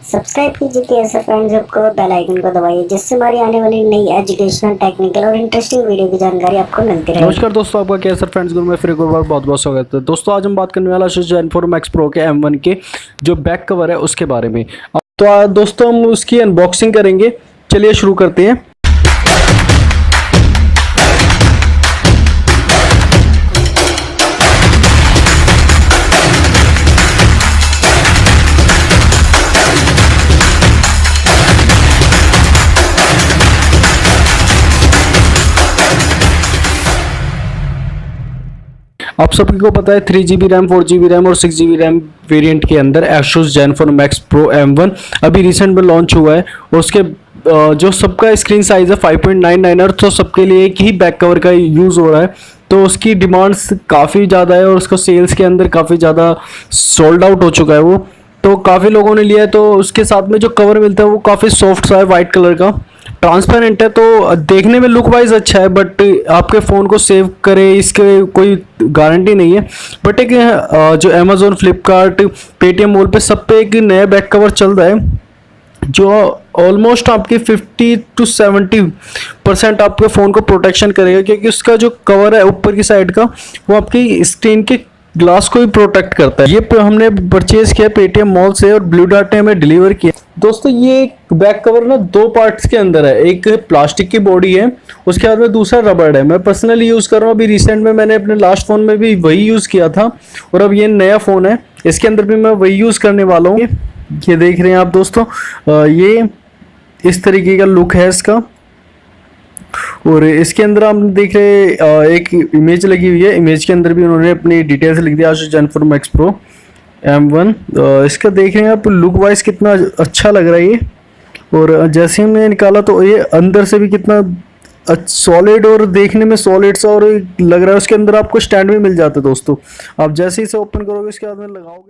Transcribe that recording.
Subscribe कीजिए कैसे friends को, बेल आइकन को दबाइए जिससे हमारी आने वाली नई एजुकेशनल, टेक्निकल और इंटरेस्टिंग वीडियो की जानकारी आपको मिलती रहे। नमस्कार दोस्तों, आपका कैसर फ्रेंड्स ग्रुप में फिर एक बार बहुत बहुत स्वागत है। दोस्तों आज हम बात करने वाला Asus Zenfone Max Pro के M1 के जो बैक कवर है उसके बारे में। तो दोस्तों हम उसकी अनबॉक्सिंग करेंगे। चलिए शुरू करते हैं। आप सभी को पता है 3GB रैम, 4GB रैम और 6GB रैम वेरिएंट के अंदर Asus Zenfone Max Pro M1 अभी रिसेंट में लॉन्च हुआ है। और उसके जो सबका स्क्रीन साइज है 5.99 और तो सबके लिए एक ही बैक कवर का यूज़ हो रहा है। तो उसकी डिमांड्स काफ़ी ज़्यादा है और उसको सेल्स के अंदर काफ़ी ज़्यादा सोल्ड आउट हो चुका है वो। तो काफ़ी लोगों ने लिया है। तो उसके साथ में जो कवर मिलता है वो काफ़ी सॉफ्ट सा है, वाइट कलर का, ट्रांसपेरेंट है। तो देखने में लुक वाइज अच्छा है, बट आपके फ़ोन को सेव करे इसके कोई गारंटी नहीं है। बट एक जो अमेजोन, फ्लिपकार्ट, पेटीएम मॉल पे सब पे एक नया बैक कवर चल रहा है जो ऑलमोस्ट आपके 50 to 70% आपके फ़ोन को प्रोटेक्शन करेगा, क्योंकि उसका जो कवर है ऊपर की साइड का वो आपकी स्क्रीन के ग्लास को भी प्रोटेक्ट करता है। ये हमने परचेज किया पेटीएम मॉल से और ब्लू डार्ट ने हमें डिलीवर किया। दोस्तों ये बैक कवर ना दो पार्ट्स के अंदर है, एक प्लास्टिक की बॉडी है, उसके बाद में दूसरा रबड़ है। मैं पर्सनली यूज़ कर रहा हूँ, अभी रिसेंट में मैंने अपने लास्ट फ़ोन में भी वही यूज़ किया था और अब ये नया फ़ोन है, इसके अंदर भी मैं वही यूज़ करने वाला हूँ। ये देख रहे हैं आप दोस्तों, ये इस तरीके का लुक है इसका। और इसके अंदर आप देख रहे एक इमेज लगी हुई है, इमेज के अंदर भी उन्होंने अपनी डिटेल्स लिख दिया Asus Zenfone Max Pro M1। इसका देख रहे हैं आप लुक वाइज कितना अच्छा लग रहा है ये। और जैसे ही हमने निकाला तो ये अंदर से भी कितना सॉलिड और देखने में सॉलिड सा और लग रहा है। उसके अंदर आपको स्टैंड भी मिल जाता है दोस्तों। आप जैसे ही इसे ओपन करोगे इसके बाद में लगाओगे